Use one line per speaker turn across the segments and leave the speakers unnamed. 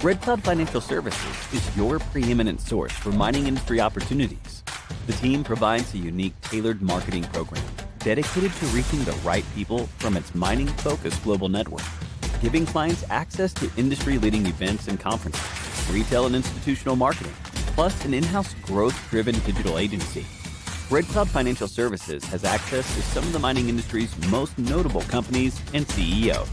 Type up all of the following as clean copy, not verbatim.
Red Cloud Financial Services is your preeminent source for mining industry opportunities. The team provides a unique, tailored marketing program dedicated to reaching the right people from its mining-focused global network, giving clients access to industry-leading events and conferences, retail and institutional marketing, plus an in-house growth-driven digital agency. Red Cloud Financial Services has access to some of the mining industry's most notable companies and CEOs.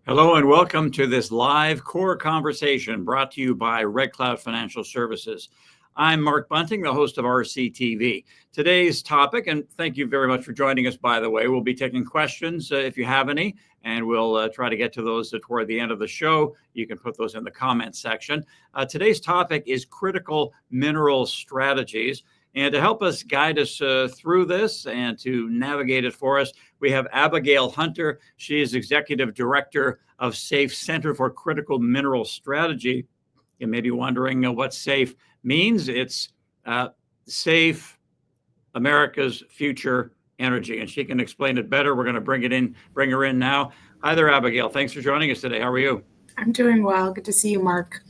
Hello and welcome to this live core conversation brought to you by Red Cloud Financial Services. I'm Mark Bunting, the host of RCTV. Today's topic, and thank you very much for joining us, by the way, we'll be taking questions if you have any, and we'll try to get to those toward the end of the show. You can put those in the comments section. Today's topic is critical mineral strategies. And to help us guide us through this and to navigate it for us, we have Abigail Hunter. She is Executive Director of SAFE Center for Critical Mineral Strategy. You may be wondering what SAFE means. It's Safe America's Future Energy, and she can explain it better. We're going to bring her in now. Hi there, Abigail. Thanks for joining us today. How are you?
I'm doing well. Good to see you, Mark.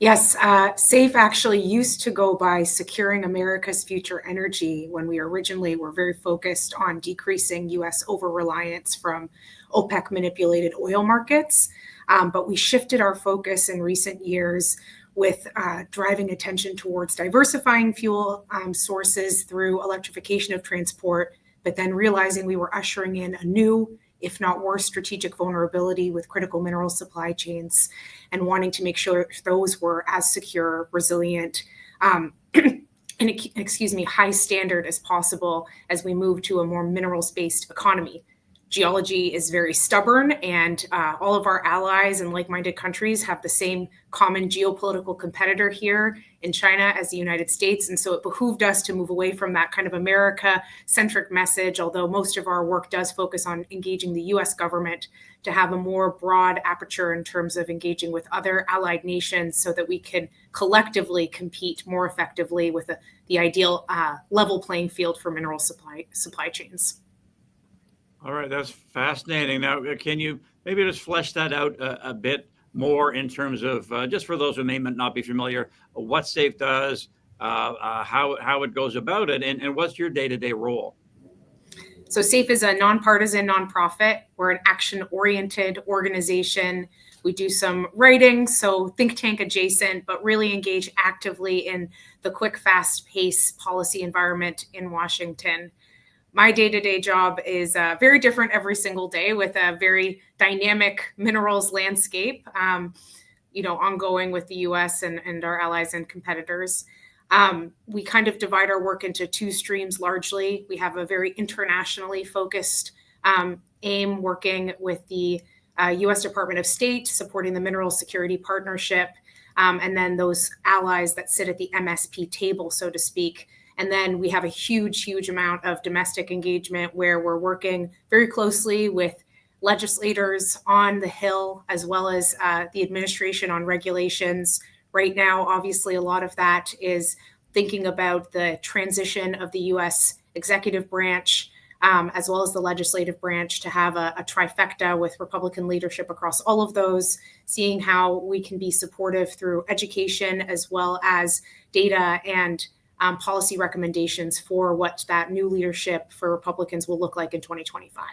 Yes, SAFE actually used to go by Securing America's Future Energy when we originally were very focused on decreasing U.S. over-reliance from OPEC-manipulated oil markets. But we shifted our focus in recent years with driving attention towards diversifying fuel sources through electrification of transport, but then realizing we were ushering in a new, if not worse, strategic vulnerability with critical mineral supply chains and wanting to make sure those were as secure, resilient, and high standard as possible as we move to a more minerals-based economy. Geology is very stubborn, and all of our allies and like-minded countries have the same common geopolitical competitor here in China as the United States. And so it behooved us to move away from that kind of America-centric message, although most of our work does focus on engaging the US government, to have a more broad aperture in terms of engaging with other allied nations so that we can collectively compete more effectively with the ideal level playing field for mineral supply chains.
All right, that's fascinating. Now, can you maybe just flesh that out a bit more in terms of, just for those who may not be familiar, what SAFE does, how it goes about it, and what's your day-to-day role?
So SAFE is a nonpartisan nonprofit. We're an action-oriented organization. We do some writing, so think tank adjacent, but really engage actively in the quick, fast-paced policy environment in Washington. My day-to-day job is very different every single day with a very dynamic minerals landscape, ongoing with the U.S. and our allies and competitors. We kind of divide our work into two streams largely. We have a very internationally focused aim working with the U.S. Department of State, supporting the Mineral Security Partnership, and then those allies that sit at the MSP table, so to speak. And then we have a huge amount of domestic engagement where we're working very closely with legislators on the Hill, as well as the administration on regulations. Right now, obviously, a lot of that is thinking about the transition of the U.S. executive branch, as well as the legislative branch, to have a trifecta with Republican leadership across all of those, seeing how we can be supportive through education as well as data and policy recommendations for what that new leadership for Republicans will look like in 2025.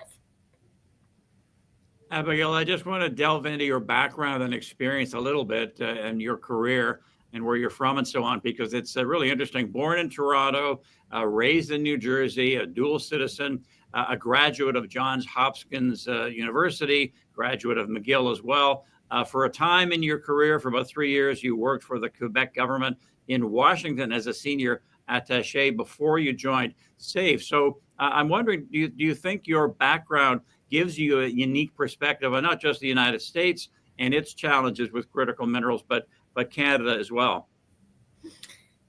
Abigail, I just want to delve into your background and experience a little bit and your career and where you're from and so on, because it's really interesting. Born in Toronto, raised in New Jersey, a dual citizen, a graduate of Johns Hopkins University, graduate of McGill as well. For a time in your career, for about 3 years, you worked for the Quebec government in Washington as a senior attaché before you joined SAFE. So I'm wondering, do you think your background gives you a unique perspective on not just the United States and its challenges with critical minerals, but Canada as well?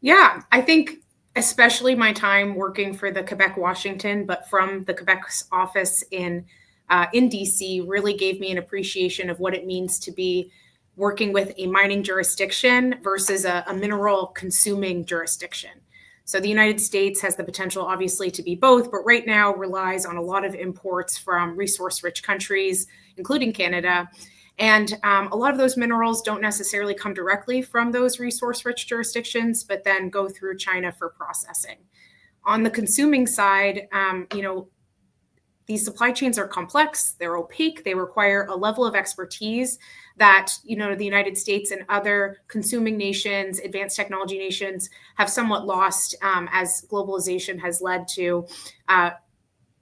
Yeah, I think especially my time working for the Quebec, Washington, but from the Quebec's office in DC, really gave me an appreciation of what it means to be working with a mining jurisdiction versus a mineral consuming jurisdiction. So the United States has the potential, obviously, to be both, but right now relies on a lot of imports from resource-rich countries, including Canada. And a lot of those minerals don't necessarily come directly from those resource-rich jurisdictions, but then go through China for processing. On the consuming side, these supply chains are complex, they're opaque, they require a level of expertise that, the United States and other consuming nations, advanced technology nations have somewhat lost as globalization has led to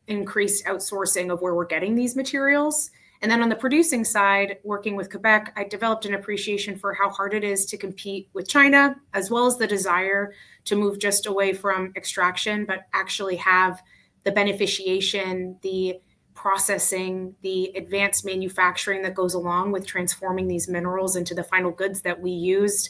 increased outsourcing of where we're getting these materials. And then on the producing side, working with Quebec, I developed an appreciation for how hard it is to compete with China, as well as the desire to move just away from extraction, but actually have the beneficiation, the processing, the advanced manufacturing that goes along with transforming these minerals into the final goods that we used,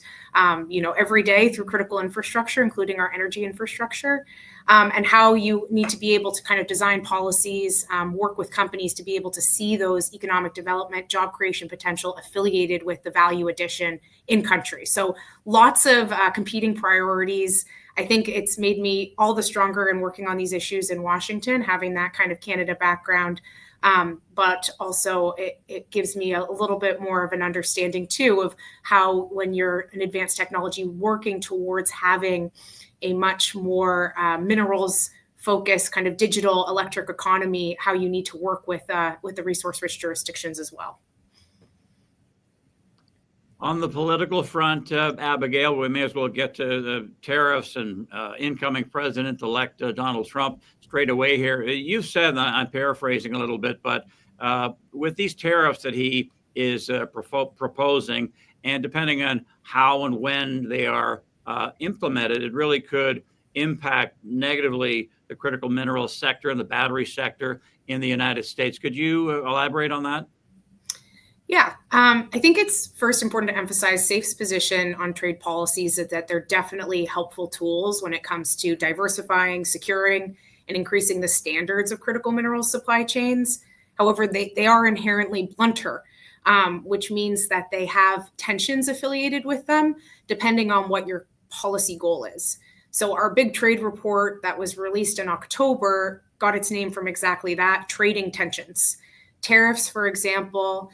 every day through critical infrastructure, including our energy infrastructure, and how you need to be able to kind of design policies, work with companies to be able to see those economic development, job creation potential affiliated with the value addition in country. So lots of competing priorities. I think it's made me all the stronger in working on these issues in Washington, having that kind of Canada background. But also it gives me a little bit more of an understanding too of how, when you're an advanced technology working towards having a much more minerals focused kind of digital electric economy, how you need to work with the resource-rich jurisdictions as well.
On the political front, Abigail, we may as well get to the tariffs and incoming President-elect Donald Trump straight away here. You've said, I'm paraphrasing a little bit, but with these tariffs that he is proposing, and depending on how and when they are implemented, it really could impact negatively the critical minerals sector and the battery sector in the United States. Could you elaborate on that?
Yeah, I think it's first important to emphasize SAFE's position on trade policies is that they're definitely helpful tools when it comes to diversifying, securing, and increasing the standards of critical minerals supply chains. However, they are inherently blunter, which means that they have tensions affiliated with them depending on what your policy goal is. So our big trade report that was released in October got its name from exactly that, trading tensions. Tariffs, for example,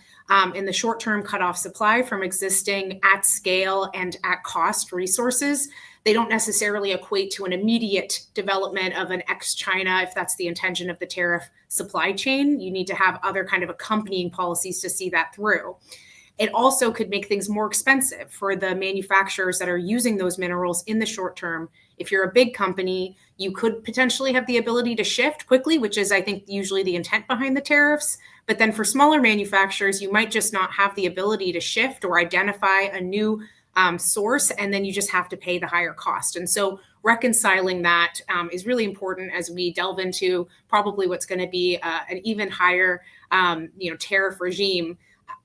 in the short term cut off supply from existing at scale and at cost resources. They don't necessarily equate to an immediate development of an ex-China, if that's the intention of the tariff supply chain. You need to have other kind of accompanying policies to see that through. It also could make things more expensive for the manufacturers that are using those minerals in the short term. If you're a big company, you could potentially have the ability to shift quickly, which is, I think, usually the intent behind the tariffs. But then for smaller manufacturers, you might just not have the ability to shift or identify a new source, and then you just have to pay the higher cost. And so reconciling that is really important as we delve into probably what's going to be an even higher tariff regime.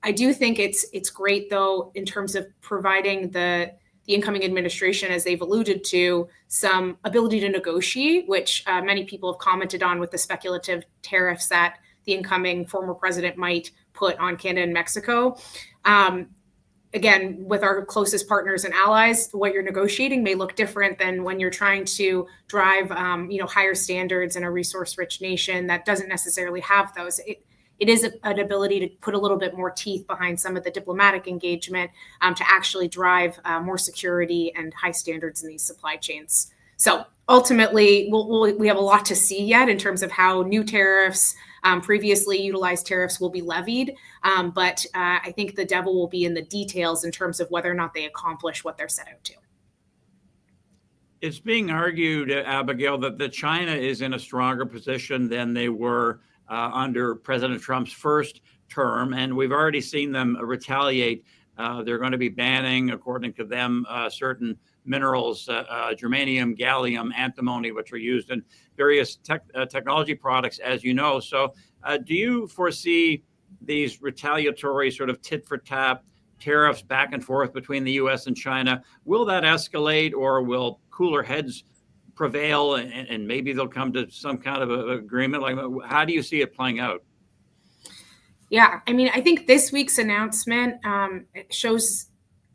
I do think it's great, though, in terms of providing the incoming administration, as they've alluded to, some ability to negotiate, which many people have commented on with the speculative tariffs that the incoming former president might put on Canada and Mexico. Again, with our closest partners and allies, what you're negotiating may look different than when you're trying to drive higher standards in a resource-rich nation that doesn't necessarily have those. It is an ability to put a little bit more teeth behind some of the diplomatic engagement to actually drive more security and high standards in these supply chains. So ultimately, we have a lot to see yet in terms of how new tariffs, previously utilized tariffs will be levied. But I think the devil will be in the details in terms of whether or not they accomplish what they're set out to.
It's being argued, Abigail, that China is in a stronger position than they were under President Trump's first term, and we've already seen them retaliate. They're going to be banning, according to them, certain minerals, germanium, gallium, antimony, which are used in various technology products, as you know. So do you foresee these retaliatory sort of tit-for-tat tariffs back and forth between the U.S. and China? Will that escalate, or will cooler heads prevail and maybe they'll come to some kind of agreement? Like, how do you see it playing out?
Yeah, I mean, I think this week's announcement it shows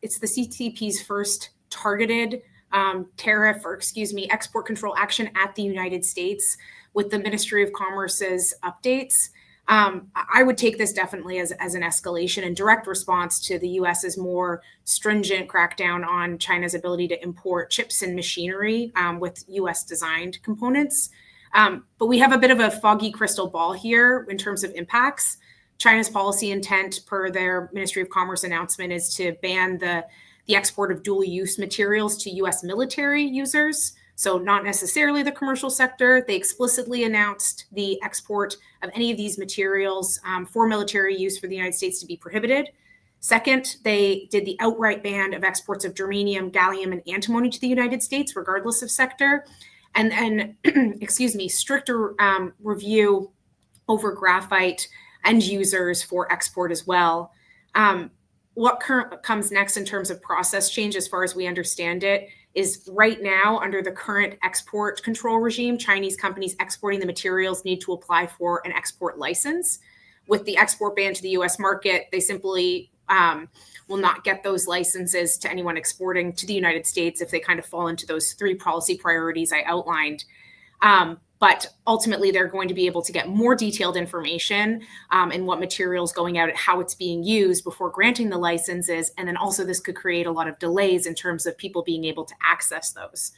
it's the CTP's first targeted tariff, or excuse me, export control action at the United States with the Ministry of Commerce's updates. I would take this definitely as an escalation and direct response to the US's more stringent crackdown on China's ability to import chips and machinery with US designed components. But we have a bit of a foggy crystal ball here in terms of impacts. China's policy intent per their Ministry of Commerce announcement is to ban the export of dual use materials to US military users. So not necessarily the commercial sector. They explicitly announced the export of any of these materials for military use for the United States to be prohibited. Second, they did the outright ban of exports of germanium, gallium, and antimony to the United States, regardless of sector. And excuse me, stricter review over graphite end users for export as well. What comes next in terms of process change, as far as we understand it, is right now under the current export control regime, Chinese companies exporting the materials need to apply for an export license. With the export ban to the US market, they simply will not get those licenses to anyone exporting to the United States if they kind of fall into those three policy priorities I outlined. But ultimately, they're going to be able to get more detailed information in what material is going out, how it's being used before granting the licenses. And then also this could create a lot of delays in terms of people being able to access those.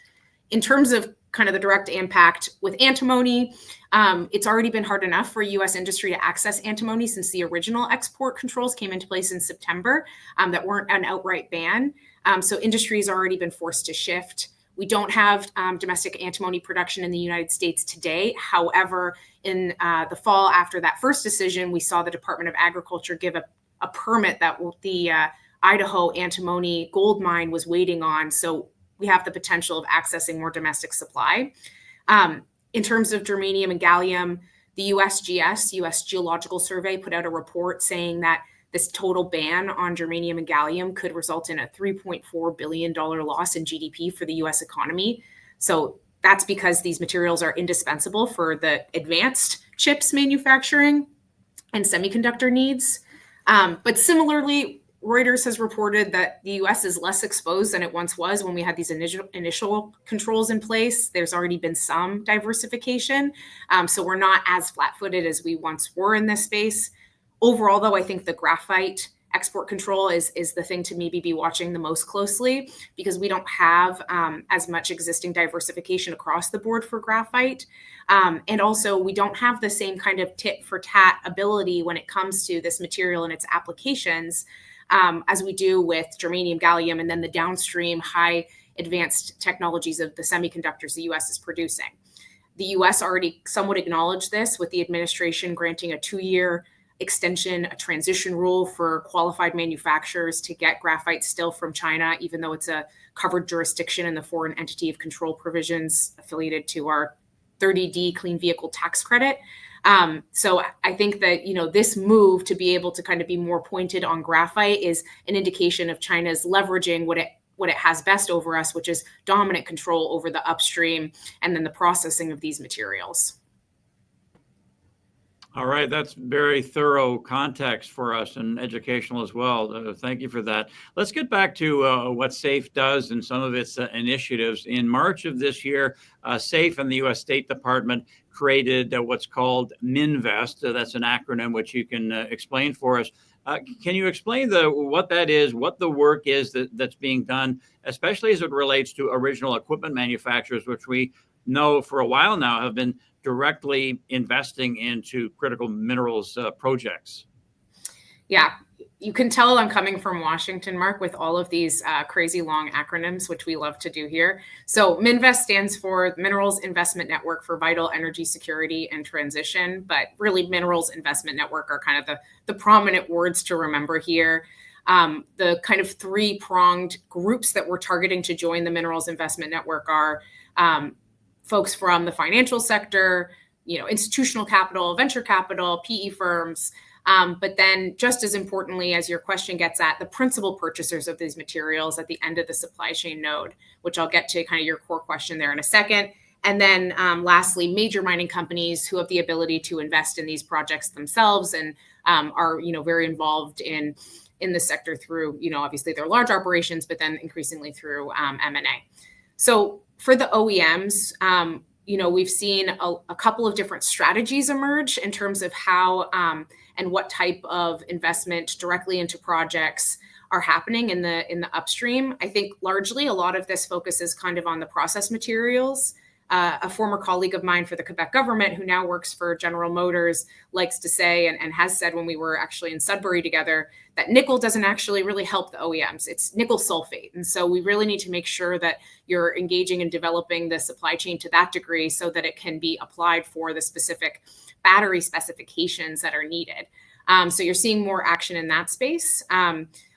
In terms of kind of the direct impact with antimony, it's already been hard enough for US industry to access antimony since the original export controls came into place in September that weren't an outright ban. So industry has already been forced to shift. We don't have domestic antimony production in the United States today. However, in the fall after that first decision, we saw the Department of Agriculture give a permit that the Idaho antimony gold mine was waiting on. So we have the potential of accessing more domestic supply. In terms of germanium and gallium, the USGS, US Geological Survey, put out a report saying that this total ban on germanium and gallium could result in a $3.4 billion loss in GDP for the US economy. So that's because these materials are indispensable for the advanced chips manufacturing and semiconductor needs. But similarly, Reuters has reported that the US is less exposed than it once was when we had these initial controls in place. There's already been some diversification. So we're not as flat-footed as we once were in this space. Overall, though, I think the graphite export control is the thing to maybe be watching the most closely, because we don't have as much existing diversification across the board for graphite. And also, we don't have the same kind of tit for tat ability when it comes to this material and its applications as we do with germanium, gallium, and then the downstream high advanced technologies of the semiconductors the US is producing. The US already somewhat acknowledged this with the administration granting a 2-year extension, a transition rule for qualified manufacturers to get graphite still from China, even though it's a covered jurisdiction in the foreign entity of control provisions affiliated to our 30D clean vehicle tax credit. So I think that, this move to be able to kind of be more pointed on graphite is an indication of China's leveraging what it has best over us, which is dominant control over the upstream and then the processing of these materials.
All right, that's very thorough context for us and educational as well. Thank you for that. Let's get back to what SAFE does and some of its initiatives. In March of this year, SAFE and the U.S. State Department created what's called MINEST. That's an acronym which you can explain for us. Can you explain what that is, what the work is that's being done, especially as it relates to original equipment manufacturers, which we know for a while now have been directly investing into critical minerals projects?
Yeah, you can tell I'm coming from Washington, Mark, with all of these crazy long acronyms, which we love to do here. So MINVEST stands for Minerals Investment Network for Vital Energy Security and Transition, but really Minerals Investment Network are kind of the prominent words to remember here. The kind of three-pronged groups that we're targeting to join the Minerals Investment Network are folks from the financial sector, institutional capital, venture capital, PE firms, But then just as importantly, as your question gets at, the principal purchasers of these materials at the end of the supply chain node, which I'll get to kind of your core question there in a second. And then lastly, major mining companies who have the ability to invest in these projects themselves and are, very involved in the sector through, obviously their large operations, but then increasingly through M&A. So for the OEMs, we've seen a couple of different strategies emerge in terms of how and what type of investment directly into projects are happening in the upstream. I think largely a lot of this focuses kind of on the process materials. A former colleague of mine for the Quebec government who now works for General Motors likes to say, and has said when we were actually in Sudbury together, that nickel doesn't actually really help the OEMs. It's nickel sulfate. And so we really need to make sure that you're engaging in developing the supply chain to that degree so that it can be applied for the specific battery specifications that are needed. So you're seeing more action in that space.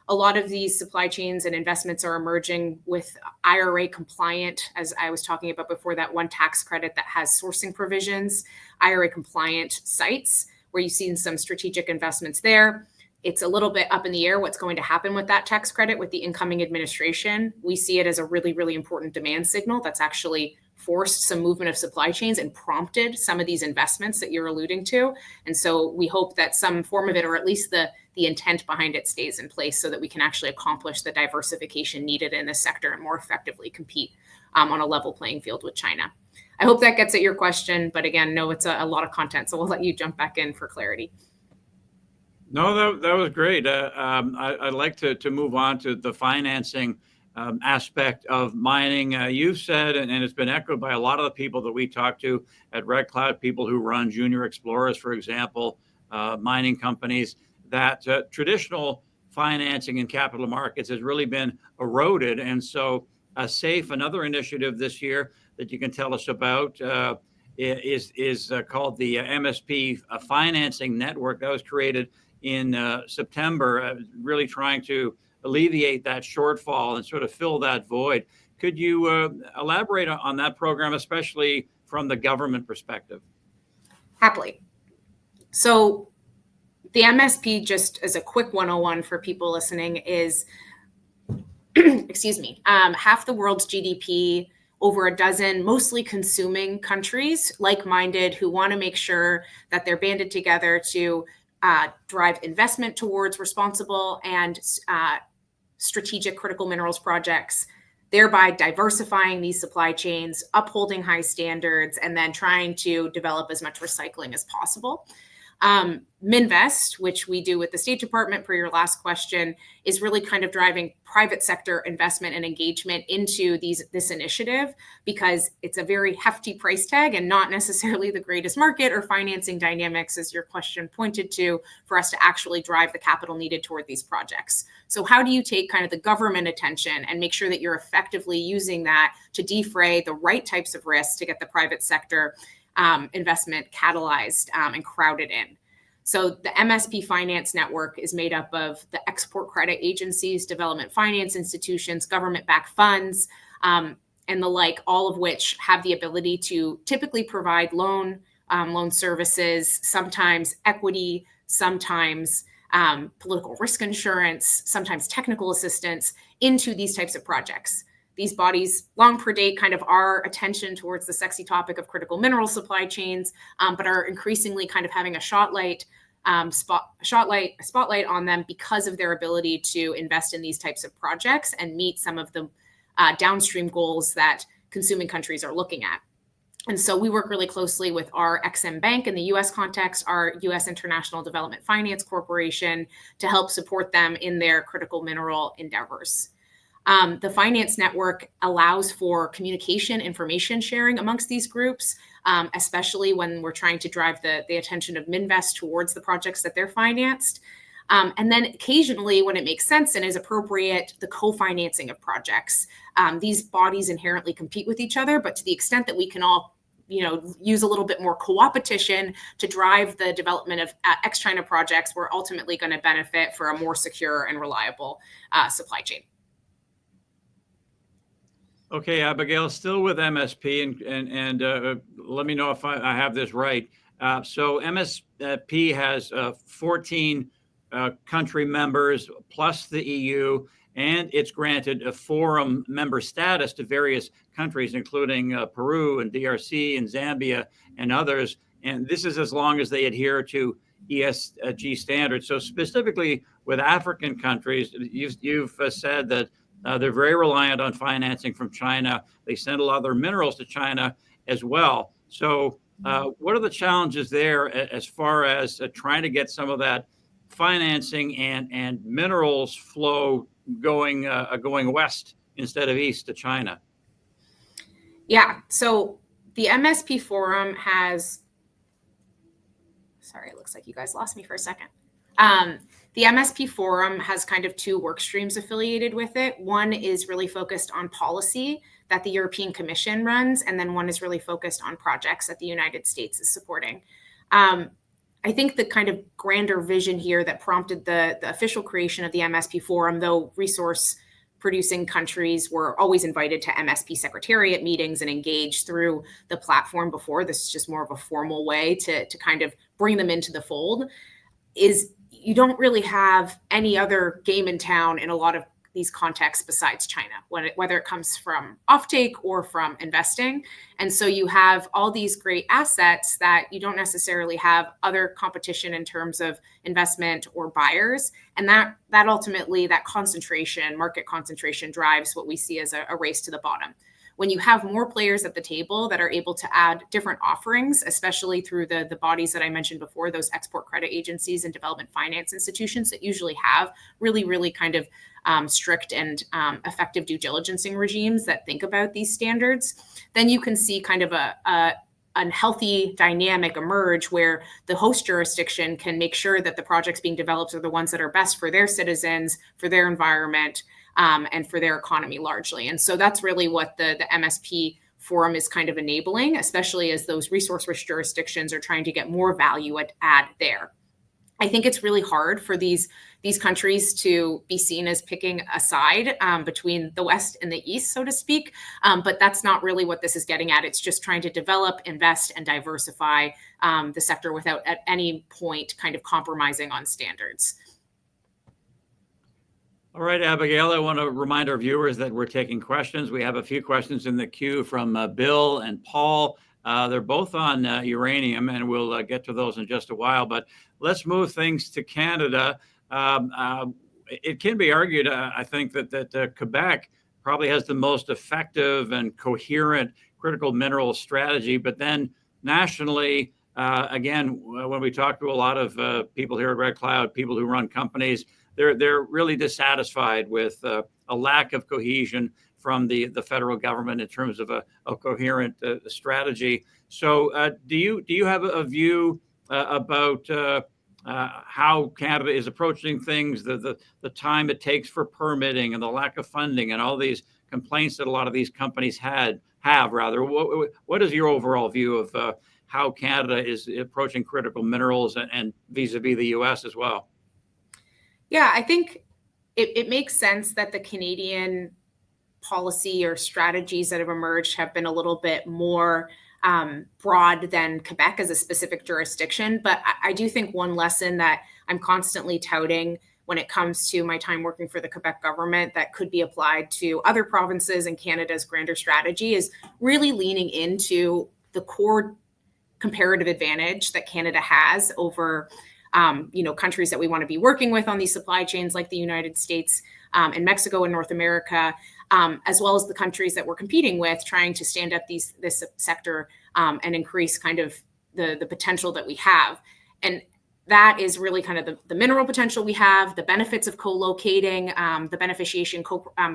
A lot of these supply chains and investments are emerging with IRA compliant, as I was talking about before, that one tax credit that has sourcing provisions, IRA compliant sites, where you've seen some strategic investments there. It's a little bit up in the air what's going to happen with that tax credit with the incoming administration. We see it as a really, really important demand signal that's actually forced some movement of supply chains and prompted some of these investments that you're alluding to. And so we hope that some form of it, or at least the intent behind it, stays in place so that we can actually accomplish the diversification needed in this sector and more effectively compete on a level playing field with China. I hope that gets at your question, but again, no, it's a lot of content, so we'll let you jump back in for clarity.
No, that was great. I'd like to move on to the financing aspect of mining. You've said, and it's been echoed by a lot of the people that we talk to at Red Cloud, people who run junior explorers, for example, mining companies, that traditional financing in capital markets has really been eroded. And so SAFE, another initiative this year that you can tell us about, is called the MSP Financing Network that was created in September, really trying to alleviate that shortfall and sort of fill that void. Could you elaborate on that program, especially from the government perspective?
Happily. So the MSP, just as a quick 101 for people listening, is, half the world's GDP, over a dozen mostly consuming countries, like-minded, who want to make sure that they're banded together to drive investment towards responsible and strategic critical minerals projects, thereby diversifying these supply chains, upholding high standards, and then trying to develop as much recycling as possible. MINEST, which we do with the State Department per your last question, is really kind of driving private sector investment and engagement into this initiative, because it's a very hefty price tag and not necessarily the greatest market or financing dynamics, as your question pointed to, for us to actually drive the capital needed toward these projects. So how do you take kind of the government attention and make sure that you're effectively using that to defray the right types of risks to get the private sector investment catalyzed and crowded in? So the MSP Finance Network is made up of the export credit agencies, development finance institutions, government-backed funds, and the like, all of which have the ability to typically provide loan services, sometimes equity, sometimes political risk insurance, sometimes technical assistance into these types of projects. These bodies long predate kind of our attention towards the sexy topic of critical mineral supply chains, but are increasingly kind of having a spotlight on them because of their ability to invest in these types of projects and meet some of the downstream goals that consuming countries are looking at. And so we work really closely with our EXIM Bank in the US context, our US International Development Finance Corporation, to help support them in their critical mineral endeavors. The finance network allows for communication, information sharing amongst these groups, especially when we're trying to drive the attention of MINVEST towards the projects that they're financed. And then occasionally, when it makes sense and is appropriate, the co-financing of projects. These bodies inherently compete with each other, but to the extent that we can all use a little bit more co-opetition to drive the development of ex-China projects, we're ultimately going to benefit for a more secure and reliable supply chain.
Okay, Abigail, still with MSP, and let me know if I have this right. So MSP has 14 country members plus the EU, and it's granted a forum member status to various countries, including Peru and DRC and Zambia and others. And this is as long as they adhere to ESG standards. So specifically with African countries, you've said that they're very reliant on financing from China. They send a lot of their minerals to China as well. So what are the challenges there as far as trying to get some of that financing and minerals flow going west instead of east to China?
Yeah, so the MSP Forum has, sorry, it looks like you guys lost me for a second. The MSP Forum has kind of two work streams affiliated with it. One is really focused on policy that the European Commission runs, and then one is really focused on projects that the United States is supporting. I think the kind of grander vision here that prompted the official creation of the MSP Forum, though resource producing countries were always invited to MSP Secretariat meetings and engage through the platform before, this is just more of a formal way to kind of bring them into the fold, is you don't really have any other game in town in a lot of these contexts besides China, whether it comes from offtake or from investing. And so you have all these great assets that you don't necessarily have other competition in terms of investment or buyers. And that ultimately, that concentration, market concentration, drives what we see as a race to the bottom. When you have more players at the table that are able to add different offerings, especially through the bodies that I mentioned before, those export credit agencies and development finance institutions that usually have really, really kind of strict and effective due diligencing regimes that think about these standards, then you can see kind of a unhealthy dynamic emerge where the host jurisdiction can make sure that the projects being developed are the ones that are best for their citizens, for their environment, and for their economy largely. And so that's really what the MSP Forum is kind of enabling, especially as those resource-rich jurisdictions are trying to get more value add there. I think it's really hard for these countries to be seen as picking a side between the West and the East, so to speak. But that's not really what this is getting at. It's just trying to develop, invest, and diversify the sector without at any point kind of compromising on standards.
All right, Abigail, I want to remind our viewers that we're taking questions. We have a few questions in the queue from Bill and Paul. They're both on uranium, and we'll get to those in just a while. But let's move things to Canada. It can be argued, I think, that Quebec probably has the most effective and coherent critical mineral strategy. But then nationally, again, when we talk to a lot of people here at Red Cloud, people who run companies, they're really dissatisfied with a lack of cohesion from the federal government in terms of a coherent strategy. So do you have a view about how Canada is approaching things, the time it takes for permitting and the lack of funding and all these complaints that a lot of these companies have? What is your overall view of how Canada is approaching critical minerals and vis-a-vis the U.S. as well?
Yeah, I think it makes sense that the Canadian policy or strategies that have emerged have been a little bit more broad than Quebec as a specific jurisdiction. But I do think one lesson that I'm constantly touting when it comes to my time working for the Quebec government that could be applied to other provinces and Canada's grander strategy is really leaning into the core comparative advantage that Canada has over countries that we want to be working with on these supply chains like the United States and Mexico and North America, as well as the countries that we're competing with, trying to stand up this sector and increase kind of the potential that we have. And that is really kind of the mineral potential we have, the benefits of co-locating, the beneficiation,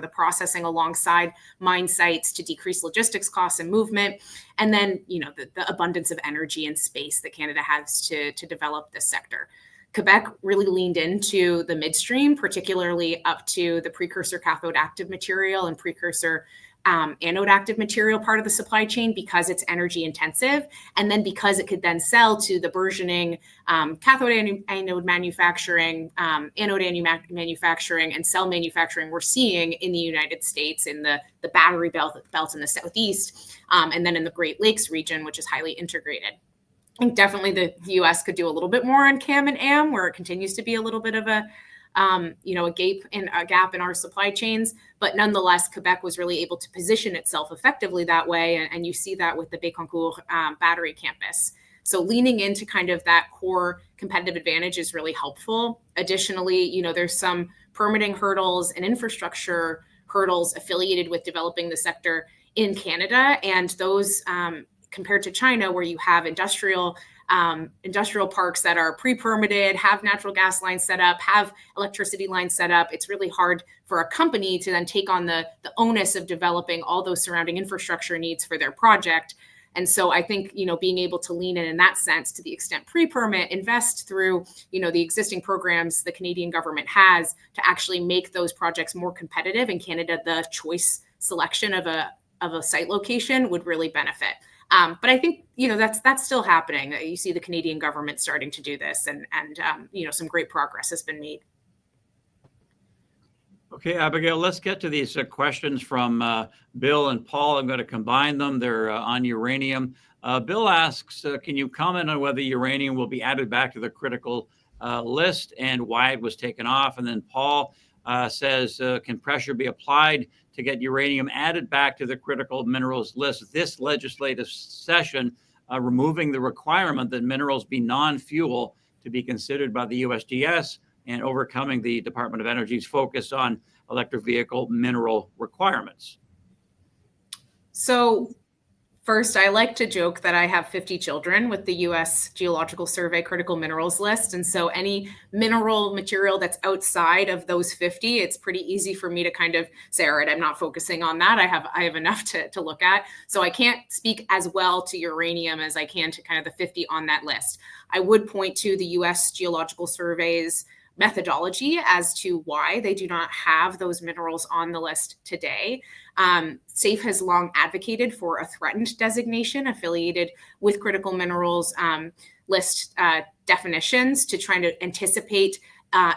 the processing alongside mine sites to decrease logistics costs and movement, and then the abundance of energy and space that Canada has to develop this sector. Quebec really leaned into the midstream, particularly up to the precursor cathode active material and precursor anode active material part of the supply chain because it's energy intensive, and then because it could then sell to the burgeoning cathode anode manufacturing, anode manufacturing, and cell manufacturing we're seeing in the United States in the battery belt in the Southeast, and then in the Great Lakes region, which is highly integrated. I think definitely the U.S. could do a little bit more on CAM and AM, where it continues to be a little bit of a gap in our supply chains. But nonetheless, Quebec was really able to position itself effectively that way. And you see that with the Bécancour battery campus. So leaning into kind of that core competitive advantage is really helpful. Additionally, there's some permitting hurdles and infrastructure hurdles affiliated with developing the sector in Canada. And those, compared to China, where you have industrial parks that are pre-permitted, have natural gas lines set up, have electricity lines set up, it's really hard for a company to then take on the onus of developing all those surrounding infrastructure needs for their project. And so I think, being able to lean in that sense, to the extent pre-permit, invest through, the existing programs the Canadian government has to actually make those projects more competitive in Canada, the choice selection of a site location would really benefit. But I think, that's still happening. You see the Canadian government starting to do this, and some great progress has been made.
Okay, Abigail, let's get to these questions from Bill and Paul. I'm going to combine them. They're on uranium. Bill asks, can you comment on whether uranium will be added back to the critical list and why it was taken off? And then Paul says, can pressure be applied to get uranium added back to the critical minerals list this legislative session, removing the requirement that minerals be non-fuel to be considered by the USGS and overcoming the Department of Energy's focus on electric vehicle mineral requirements?
So first, I like to joke that I have 50 children with the U.S. Geological Survey critical minerals list. And so any mineral material that's outside of those 50, it's pretty easy for me to kind of say, all right, I'm not focusing on that. I have enough to look at. So I can't speak as well to uranium as I can to kind of the 50 on that list. I would point to the U.S. Geological Survey's methodology as to why they do not have those minerals on the list today. SAFE has long advocated for a threatened designation affiliated with critical minerals list definitions to try to anticipate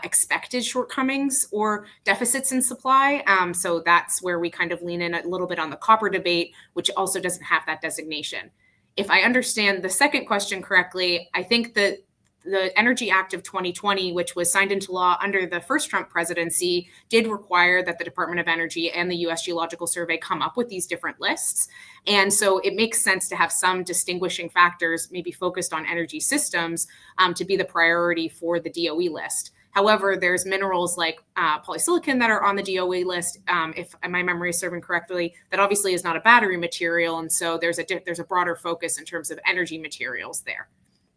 expected shortcomings or deficits in supply. So that's where we kind of lean in a little bit on the copper debate, which also doesn't have that designation. If I understand the second question correctly, I think that the Energy Act of 2020, which was signed into law under the first Trump presidency, did require that the Department of Energy and the U.S. Geological Survey come up with these different lists. And so it makes sense to have some distinguishing factors, maybe focused on energy systems, to be the priority for the DOE list. However, there's minerals like polysilicon that are on the DOE list, if my memory is serving correctly, that obviously is not a battery material. And so there's a broader focus in terms of energy materials there.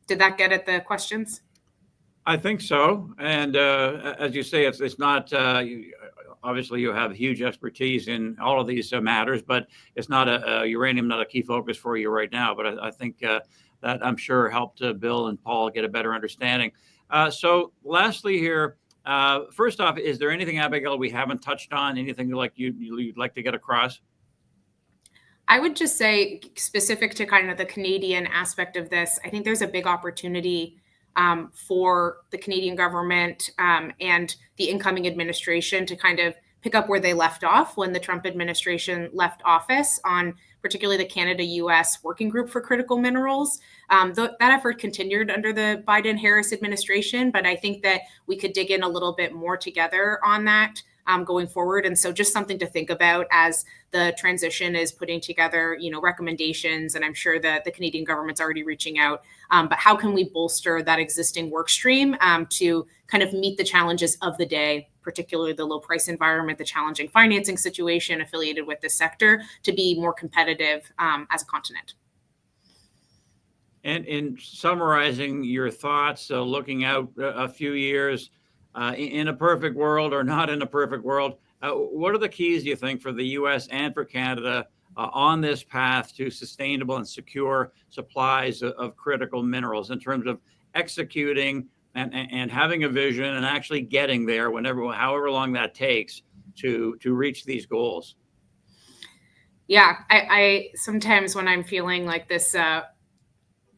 Did that get at the questions?
I think so. And as you say, it's not, obviously you have huge expertise in all of these matters, but it's not uranium, not a key focus for you right now. But I think that I'm sure helped Bill and Paul get a better understanding. So lastly here, first off, is there anything, Abigail, we haven't touched on, anything you'd like to get across?
I would just say, specific to kind of the Canadian aspect of this, I think there's a big opportunity for the Canadian government and the incoming administration to kind of pick up where they left off when the Trump administration left office on particularly the Canada-US Working Group for Critical Minerals. That effort continued under the Biden-Harris administration, but I think that we could dig in a little bit more together on that going forward. And so just something to think about as the transition is putting together, recommendations. And I'm sure that the Canadian government's already reaching out. But how can we bolster that existing work stream to kind of meet the challenges of the day, particularly the low price environment, the challenging financing situation affiliated with this sector, to be more competitive as a continent?
And in summarizing your thoughts, looking out a few years, in a perfect world or not in a perfect world, what are the keys, do you think, for the U.S. and for Canada on this path to sustainable and secure supplies of critical minerals in terms of executing and having a vision and actually getting there however long that takes to reach these goals?
Yeah, I sometimes when I'm feeling like this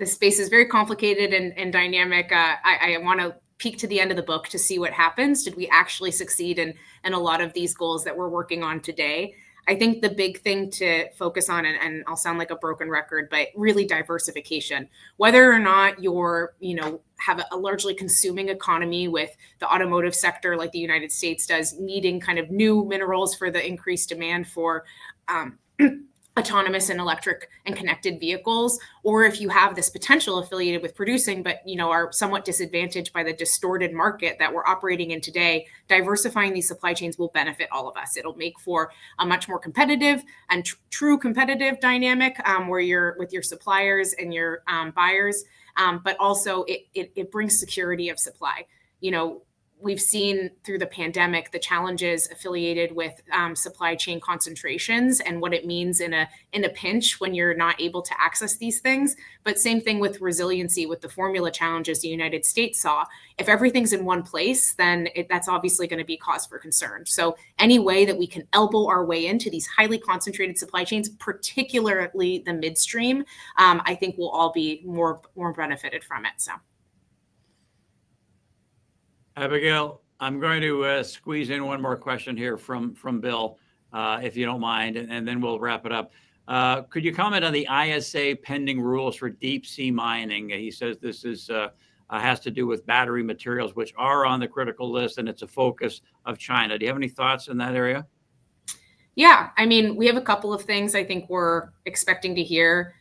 space is very complicated and dynamic, I want to peek to the end of the book to see what happens. Did we actually succeed in a lot of these goals that we're working on today? I think the big thing to focus on, and I'll sound like a broken record, but really diversification. Whether or not you're, have a largely consuming economy with the automotive sector like the United States does, needing kind of new minerals for the increased demand for autonomous and electric and connected vehicles, or if you have this potential affiliated with producing, but are somewhat disadvantaged by the distorted market that we're operating in today, diversifying these supply chains will benefit all of us. It'll make for a much more competitive and true competitive dynamic where you're with your suppliers and your buyers, but also it brings security of supply. We've seen through the pandemic the challenges affiliated with supply chain concentrations and what it means in a pinch when you're not able to access these things. But same thing with resiliency, with the formula challenges the United States saw. If everything's in one place, then that's obviously going to be cause for concern. So any way that we can elbow our way into these highly concentrated supply chains, particularly the midstream, I think we'll all be more benefited from it. So.
Abigail, I'm going to squeeze in one more question here from Bill, if you don't mind, and then we'll wrap it up. Could you comment on the ISA pending rules for deep sea mining? He says this has to do with battery materials, which are on the critical list, and it's a focus of China. Do you have any thoughts in that area?
Yeah, we have a couple of things I think we're expecting to hear.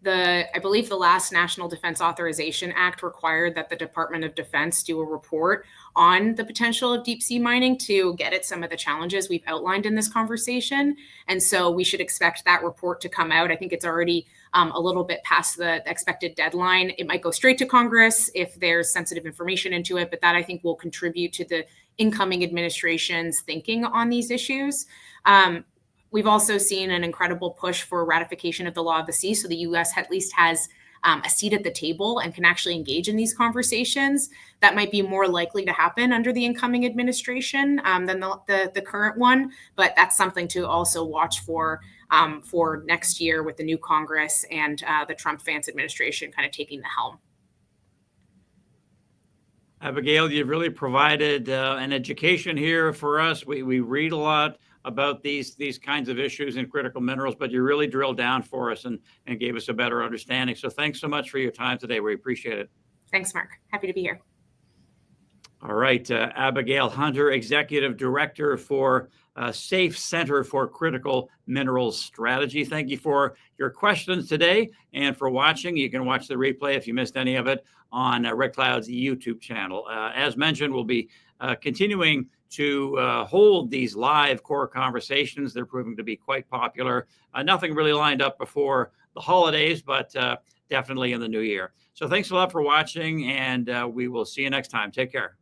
I believe the last National Defense Authorization Act required that the Department of Defense do a report on the potential of deep sea mining to get at some of the challenges we've outlined in this conversation. And so we should expect that report to come out. I think it's already a little bit past the expected deadline. It might go straight to Congress if there's sensitive information into it, but that I think will contribute to the incoming administration's thinking on these issues. We've also seen an incredible push for ratification of the Law of the Sea. So the U.S. at least has a seat at the table and can actually engage in these conversations. That might be more likely to happen under the incoming administration than the current one. But that's something to also watch for next year with the new Congress and the Trump-Vance administration kind of taking the helm.
Abigail, you've really provided an education here for us. We read a lot about these kinds of issues in critical minerals, but you really drilled down for us and gave us a better understanding. So thanks so much for your time today. We appreciate it.
Thanks, Mark. Happy to be here.
All right. Abigail Hunter, Executive Director for SAFE Center for Critical Minerals Strategy. Thank you for your questions today and for watching. You can watch the replay if you missed any of it on Red Cloud's YouTube channel. As mentioned, we'll be continuing to hold these live core conversations. They're proving to be quite popular. Nothing really lined up before the holidays, but definitely in the new year. So thanks a lot for watching, and we will see you next time. Take care.